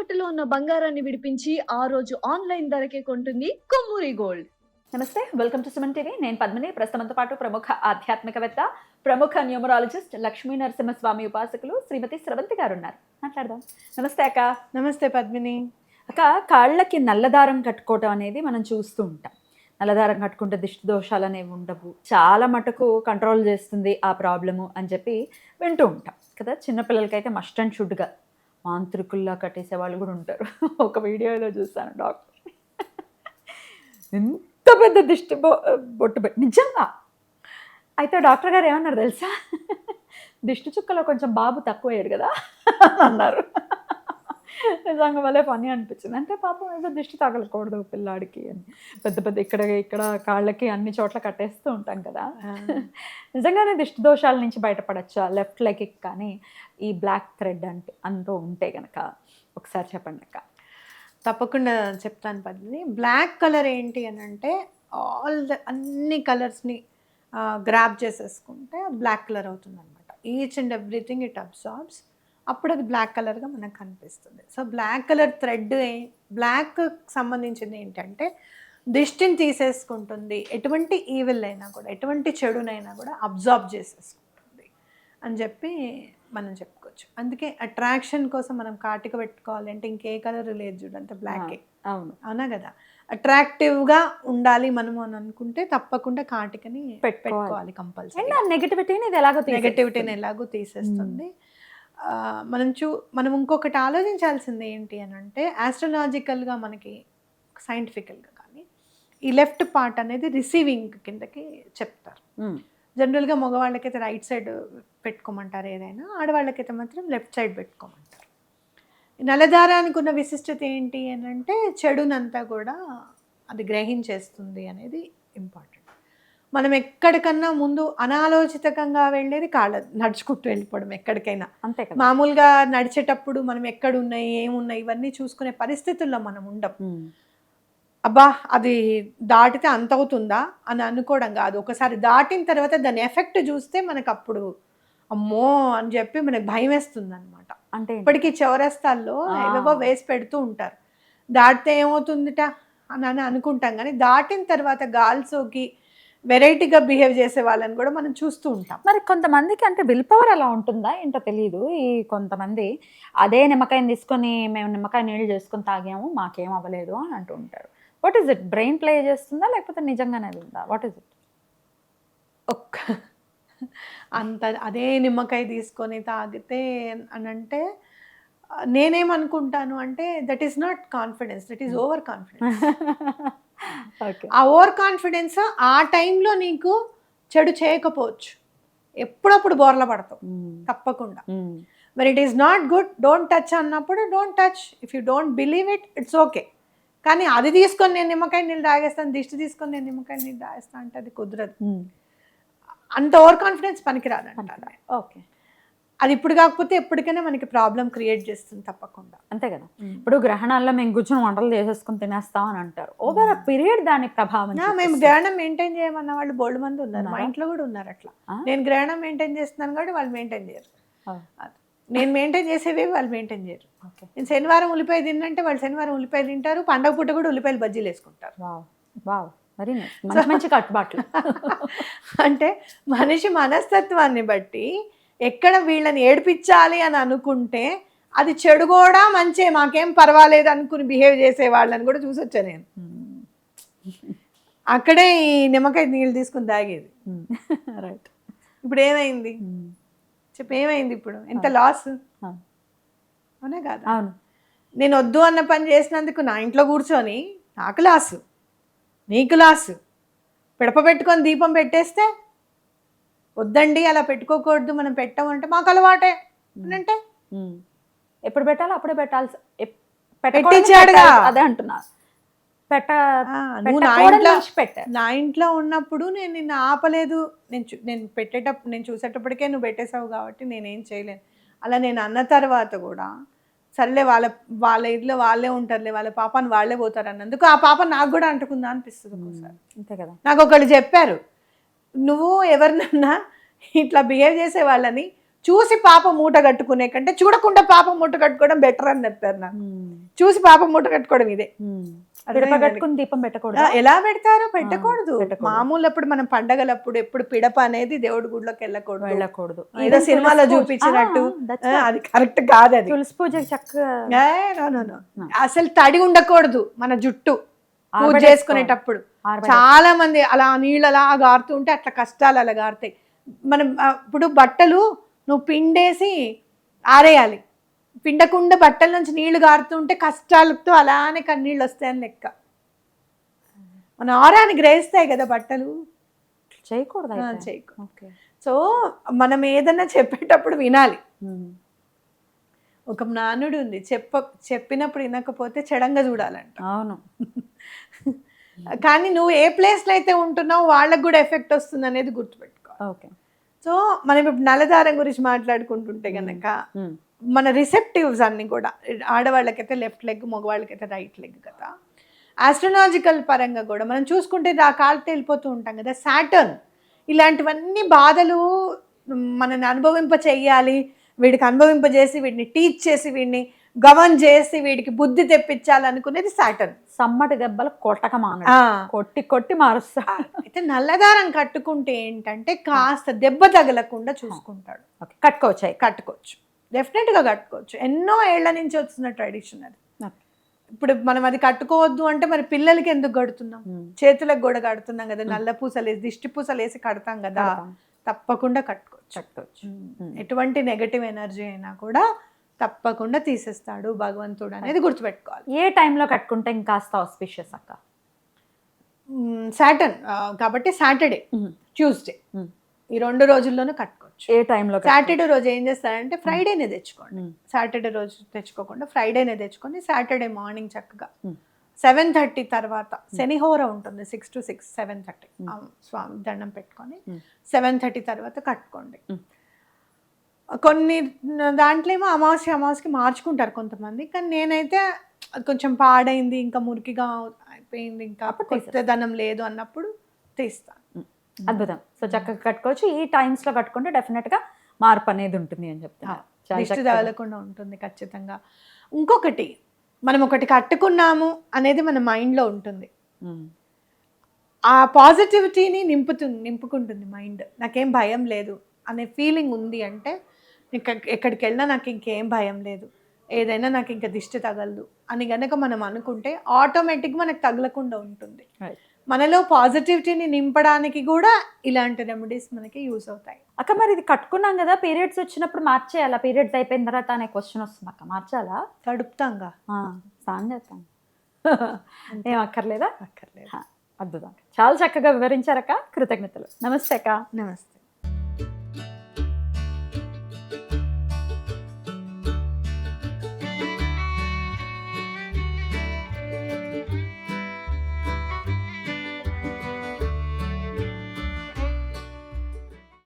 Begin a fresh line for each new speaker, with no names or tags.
తాకట్టులో ఉన్న బంగారాన్ని విడిపించి ఆ రోజు ఆన్లైన్ ధరకే కొంటుంది కొమ్మూరి గోల్డ్.
నమస్తే, వెల్కమ్ టు సుమన్ టీవీ. నేను పద్మిని. ప్రస్తుతంతో పాటు ప్రముఖ ఆధ్యాత్మికవేత్త, ప్రముఖ న్యూమరాలజిస్ట్, లక్ష్మీ నరసింహస్వామి ఉపాసకులు శ్రీమతి స్రవంతి గారు ఉన్నారు. మాట్లాడదాం. నమస్తే అక్క.
నమస్తే పద్మిని.
అక్క, కాళ్ళకి నల్లదారం కట్టుకోవటం అనేది మనం చూస్తూ ఉంటాం. నల్లదారం కట్టుకుంటే దిష్టి దోషాలు అనేవి ఉండవు, చాలా మటుకు కంట్రోల్ చేస్తుంది ఆ ప్రాబ్లము అని చెప్పి వింటూ ఉంటాం కదా. చిన్నపిల్లలకైతే మస్ట్ అండ్ షుడ్గా మాంత్రికుల్లా కట్టేసే వాళ్ళు కూడా ఉంటారు. ఒక వీడియోలో చూసాను, డాక్టర్ ఎంత పెద్ద దిష్టి బొట్టు పెట్టి నిజంగా. అయితే డాక్టర్ గారు ఏమన్నారు తెలుసా, దిష్టి చుక్కలో కొంచెం బాబు తక్కువయ్యాడు కదా అన్నారు. నిజంగా వల్లే పని అనిపించింది. అంటే పాపం ఏదో దిష్టి తగలకూడదు పిల్లాడికి అని పెద్ద పెద్ద ఇక్కడ కాళ్ళకి అన్ని చోట్ల కట్టేస్తూ ఉంటాం కదా. నిజంగానే దిష్టి దోషాల నుంచి బయటపడచ్చు ఆ లెఫ్ట్ లెగ్కి. కానీ ఈ బ్లాక్ థ్రెడ్ అంటే అంటూ ఉంటే కనుక ఒకసారి చెప్పండి అక్క.
తప్పకుండా చెప్తాను పద్మిని. బ్లాక్ కలర్ ఏంటి అని అంటే అన్ని కలర్స్ని గ్రాప్ చేసేసుకుంటే బ్లాక్ కలర్ అవుతుంది అనమాట. Each and everything it absorbs. అప్పుడు అది బ్లాక్ కలర్గా మనకు కనిపిస్తుంది. So black colour thread black సంబంధించింది ఏంటంటే దిష్టిని తీసేసుకుంటుంది, ఎటువంటి ఈవిల్ అయినా కూడా ఎటువంటి చెడునైనా కూడా అబ్జార్బ్ చేసేసుకుంటుంది అని చెప్పి మనం చెప్పుకోవచ్చు. అందుకే అట్రాక్షన్ కోసం మనం కాటిక పెట్టుకోవాలి అంటే ఇంకే కలర్ లేదు చూడంటే బ్లాకే. అవునా కదా. అట్రాక్టివ్గా ఉండాలి మనము అని అనుకుంటే తప్పకుండా కాటికని పెట్టుకోవాలి కంపల్సరీ. నెగటివిటీని ఎలాగో తీసేస్తుంది. మనం ఇంకొకటి ఆలోచించాల్సింది ఏంటి అని అంటే ఆస్ట్రలాజికల్గా మనకి సైంటిఫికల్గా కానీ ఈ లెఫ్ట్ పార్ట్ అనేది రిసీవింగ్ కిందకి చెప్తారు. జనరల్గా మగవాళ్ళకైతే రైట్ సైడ్ పెట్టుకోమంటారు ఏదైనా, ఆడవాళ్ళకైతే మాత్రం లెఫ్ట్ సైడ్ పెట్టుకోమంటారు. నల్లదారానికి ఉన్న విశిష్టత ఏంటి అని అంటే చెడునంతా కూడా అది గ్రహించేస్తుంది అనేది ఇంపార్టెంట్. మనం ఎక్కడికన్నా ముందు అనాలోచితంగా వెళ్ళేది నడుచుకుంటూ వెళ్ళిపోవడం ఎక్కడికైనా.
అంతే.
మామూలుగా నడిచేటప్పుడు మనం ఎక్కడున్నాయి ఏమున్నాయి ఇవన్నీ చూసుకునే పరిస్థితుల్లో మనం ఉండం. అబ్బా అది దాటితే అంత అవుతుందా అని అనుకోవడం కాదు. ఒకసారి దాటిన తర్వాత దాని ఎఫెక్ట్ చూస్తే మనకు అప్పుడు అమ్మో అని చెప్పి మనకు భయం వేస్తుంది అనమాట.
అంటే
ఇప్పటికీ చౌరస్తాల్లో ఏవేవో వేసి పెడుతూ ఉంటారు. దాటితే ఏమవుతుందిట అని అనుకుంటాం, కానీ దాటిన తర్వాత గాల్సోకి వెరైటీగా బిహేవ్ చేసే వాళ్ళని కూడా మనం చూస్తూ ఉంటాం.
మరి కొంతమందికి అంటే విల్ పవర్ అలా ఉంటుందా ఏంటో తెలియదు. ఈ కొంతమంది అదే నిమ్మకాయని తీసుకొని మేము నిమ్మకాయ నీళ్ళు చేసుకొని తాగాము మాకేం అవ్వలేదు అని అంటూ ఉంటారు. What is it? Brain play చేస్తుందా లేకపోతే నిజంగానే ఉందా? What is it?
అదే నిమ్మకాయ తీసుకొని తాగితే అని అంటే నేనేమనుకుంటాను అంటే that is not confidence, that is over confidence. ఆ ఓవర్ కాన్ఫిడెన్స్ ఆ టైంలో నీకు చెడు చేయకపోవచ్చు, ఎప్పుడప్పుడు బోర్ల పడతావు తప్పకుండా. మరి it is not good, don't touch అన్నప్పుడు don't touch. If you don't believe it it's okay. కానీ అది తీసుకొని నేను నిమ్మకాయ నీళ్ళు తాగేస్తాను, దిష్టి తీసుకొని నేను నిమ్మకాయ నీళ్ళు తాగేస్తాను అంటే అది కుదరదు. అంత ఓవర్ కాన్ఫిడెన్స్ పనికిరాదు అంటారు.
ఓకే,
అది ఇప్పుడు కాకపోతే ఎప్పటికైనా మనకి ప్రాబ్లం క్రియేట్ చేస్తుంది తప్పకుండా.
అంతే కదా. ఇప్పుడు గ్రహణాల్లో మేము కూర్చొని వంటలు చేసేసుకుని తినేస్తాం అని అంటారు. ఓవర్ అ పీరియడ్ దాని ప్రభావం.
మేము గ్రహణం మెయింటైన్ చేయమన్న వాళ్ళు బోల్డ్ మంది ఉన్నారు, మా ఇంట్లో కూడా ఉన్నారు అట్లా. నేను గ్రహణం మెయింటైన్ చేస్తున్నాను కాబట్టి వాళ్ళు మెయింటైన్ చేయరు, నేను మెయింటైన్ చేసేవి వాళ్ళు మెయింటైన్ చేయరు. నేను శనివారం ఉల్లిపాయ తిన్నంటే వాళ్ళు శనివారం ఉల్లిపాయ తింటారు, పండగ పూట కూడా ఉల్లిపాయలు బజ్జీలు వేసుకుంటారు.
మంచి కట్టుబాట్లు.
అంటే మనిషి మనస్తత్వాన్ని బట్టి ఎక్కడ వీళ్ళని ఏడిపించాలి అని అనుకుంటే అది చెడు కూడా మంచి మాకేం పర్వాలేదు అనుకుని బిహేవ్ చేసే వాళ్ళని కూడా చూసొచ్చా నేను. అక్కడే ఈ నిమ్మకాయ నీళ్ళు తీసుకుని తాగేది.
రైట్.
ఇప్పుడు ఏమైంది చెప్పు, ఏమైంది ఇప్పుడు? ఎంత లాస్ అవునా కాదు?
అవును.
నేను వద్దు అన్న పని చేసినందుకు నా ఇంట్లో కూర్చొని నాకు లాసు, నీకు లాసు. పిడప పెట్టుకొని దీపం పెట్టేస్తే వద్దండి అలా పెట్టుకోకూడదు మనం పెట్టామంటే మాకు అలవాటే అంటే
ఎప్పుడు పెట్టాలో అప్పుడే పెట్టాలి.
పెట్టించాడుగా,
అదే అంటున్నా.
నువ్వు నా ఇంట్లో ఉన్నప్పుడు నేను నిన్ను ఆపలేదు. నేను చూసేటప్పటికే నువ్వు పెట్టేసావు కాబట్టి నేనేం చేయలేను. అలా నేను అన్న తర్వాత కూడా సర్లే వాళ్ళ ఇంట్లో వాళ్ళే ఉంటారులే, వాళ్ళ పాపాన్ని వాళ్ళే పోతారు అన్నందుకు ఆ పాప నాకు కూడా అంటుకుందా అనిపిస్తుంది ఒకసారి.
అంతే కదా.
నాకు ఒకళ్ళు చెప్పారు, నువ్వు ఎవరినన్నా ఇట్లా బిహేవ్ చేసే వాళ్ళని చూసి పాప మూట కట్టుకునే కంటే చూడకుండా పాప మూట కట్టుకోవడం బెటర్ అని చెప్తారు నాకు. చూసి పాప మూట కట్టుకోవడం ఇదే.
పిడప కట్టుకుని దీపం పెట్టకూడదు.
ఎలా పెడతారో పెట్టకూడదు.
పెట్టకూడదు.
మామూలు అప్పుడు మనం పండగలప్పుడు ఎప్పుడు పిడప అనేది దేవుడి గుడిలోకి వెళ్ళకూడదు. ఏదో
Even
సినిమాలో
తులసి పూజ.
చూపించినట్టు
That's right.
అది కరెక్ట్ కాదు. అది
తులసి పూజకి చక్కగా
No. అసలు తడి ఉండకూడదు మన జుట్టు పూజ
ఆరబెట్టేసుకోవాలి.
చేసుకునేటప్పుడు. చాలా మంది అలా నీళ్ళు అలా గారుతూ ఉంటే అట్లా కష్టాలు అలా గారుతాయి. మనం ఇప్పుడు బట్టలు నువ్వు పిండేసి ఆరేయాలి, పిండకుండా బట్టల నుంచి నీళ్లు గారుతుంటే కష్టాలతో అలానే కన్నీళ్ళు వస్తాయని లెక్క. మన ఆరాన్ని గ్రహిస్తాయి కదా బట్టలు.
చేయకూడదు అయితే.
చేయకూడదు.
ఓకే.
సో మనం ఏదన్నా చెప్పేటప్పుడు వినాలి. ఒక నానుడు ఉంది, చెప్పినప్పుడు వినకపోతే చెడంగా చూడాలంట.
అవును.
కానీ నువ్వు ఏ ప్లేస్లో అయితే ఉంటున్నావు వాళ్ళకు కూడా ఎఫెక్ట్ వస్తుంది అనేది గుర్తుపెట్టుకోవాలి.
ఓకే.
సో మనం ఇప్పుడు నల్లదారం గురించి మాట్లాడుకుంటుంటే కనుక మన రిసెప్టివ్స్ అన్ని కూడా ఆడవాళ్ళకైతే లెఫ్ట్ లెగ్, మగవాళ్ళకైతే రైట్ లెగ్ కదా. ఆస్ట్రనాజికల్ పరంగా కూడా మనం చూసుకుంటే ఆ కాలుతో వెళ్ళిపోతూ ఉంటాం కదా. సాటర్న్ ఇలాంటివన్నీ బాధలు మనని అనుభవింప చెయ్యాలి, వీడికి అనుభవింపజేసి వీడిని టీచ్ చేసి వీడిని గవర్న్ చేసి వీడికి బుద్ధి తెప్పించాలనుకునేది సాటర్న్.
సమ్మటి దెబ్బలు కొట్టక మానడు, కొట్టి కొట్టి మారుస్తా.
అయితే నల్లదారం కట్టుకుంటే ఏంటంటే కాస్త దెబ్బ తగలకుండా చూసుకుంటాడు. కట్టుకోవచ్చు, డెఫినెట్గా కట్టుకోవచ్చు. ఎన్నో ఏళ్ల నుంచి వస్తున్న ట్రెడిషన్ అది. ఇప్పుడు మనం అది కట్టుకోవద్దు అంటే మరి పిల్లలకి ఎందుకు కడుతున్నాం? చేతులకు కూడా కడుతున్నాం కదా, నల్ల పూసలు వేసి దిష్టి పూసలు వేసి కడతాం కదా. తప్పకుండా కట్టుకోవచ్చు. ఎటువంటి నెగటివ్ ఎనర్జీ అయినా కూడా తప్పకుండా తీసేస్తాడు భగవంతుడు అనేది గుర్తుపెట్టుకోవాలి.
ఏ టైంలో కట్టుకుంటే ఇంకాస్త ఆస్పిషియస్ అక్క?
సాటర్న్ కాబట్టి సాటర్డే, ట్యూస్డే ఈ 2 రోజుల్లోనూ కట్టుకోవచ్చు.
ఏ టైంలో?
సాటర్డే రోజు ఏం చేస్తారంటే ఫ్రైడేనే తెచ్చుకోండి. సాటర్డే రోజు తెచ్చుకోకుండా ఫ్రైడేనే తెచ్చుకొని సాటర్డే మార్నింగ్ చక్కగా 7:30 తర్వాత శనిహోర ఉంటుంది, 6 to 6, 7:30 స్వామి దండం పెట్టుకొని 7:30 తర్వాత కట్టుకోండి. కొన్ని దాంట్లో ఏమో అమావాస్యకి మార్చుకుంటారు కొంతమంది, కానీ నేనైతే కొంచెం పాడైంది, ఇంకా మురికిగా అయిపోయింది, ఇంకా కొత్తదనం లేదు అన్నప్పుడు తీస్తాను.
అద్భుతం. సో చక్కగా కట్టుకోవచ్చు. ఈ టైమ్స్లో కట్టుకుంటే డెఫినెట్గా మార్పు అనేది ఉంటుంది అని చెప్తాను.
దిష్టి తగలకుండా ఉంటుంది ఖచ్చితంగా. ఇంకొకటి, మనం ఒకటి కట్టుకున్నాము అనేది మన మైండ్లో ఉంటుంది. ఆ పాజిటివిటీని నింపుకుంటుంది మైండ్. నాకేం భయం లేదు అనే ఫీలింగ్ ఉంది అంటే ఎక్కడికి వెళ్ళినా నాకు ఇంకేం భయం లేదు, ఏదైనా నాకు ఇంకా దిష్టి తగలదు అని గనక మనం అనుకుంటే ఆటోమేటిక్గా మనకు తగలకుండా ఉంటుంది. మనలో పాజిటివిటీని నింపడానికి కూడా ఇలాంటి రెమెడీస్ మనకి యూజ్ అవుతాయి.
అక్క మరి ఇది కట్టుకున్నాం కదా, పీరియడ్స్ వచ్చినప్పుడు మార్చేయాలా? పీరియడ్స్ అయిపోయిన తర్వాత అనే క్వశ్చన్ వస్తుంది అక్క, మార్చాలా?
తడుపుతాంగా,
స్నానం చేస్తాం, ఏం అక్కర్లేదా?
అక్కర్లేదు.
అద్భుతం. చాలా చక్కగా వివరించారక్క, కృతజ్ఞతలు. నమస్తే అక్క.
నమస్తే.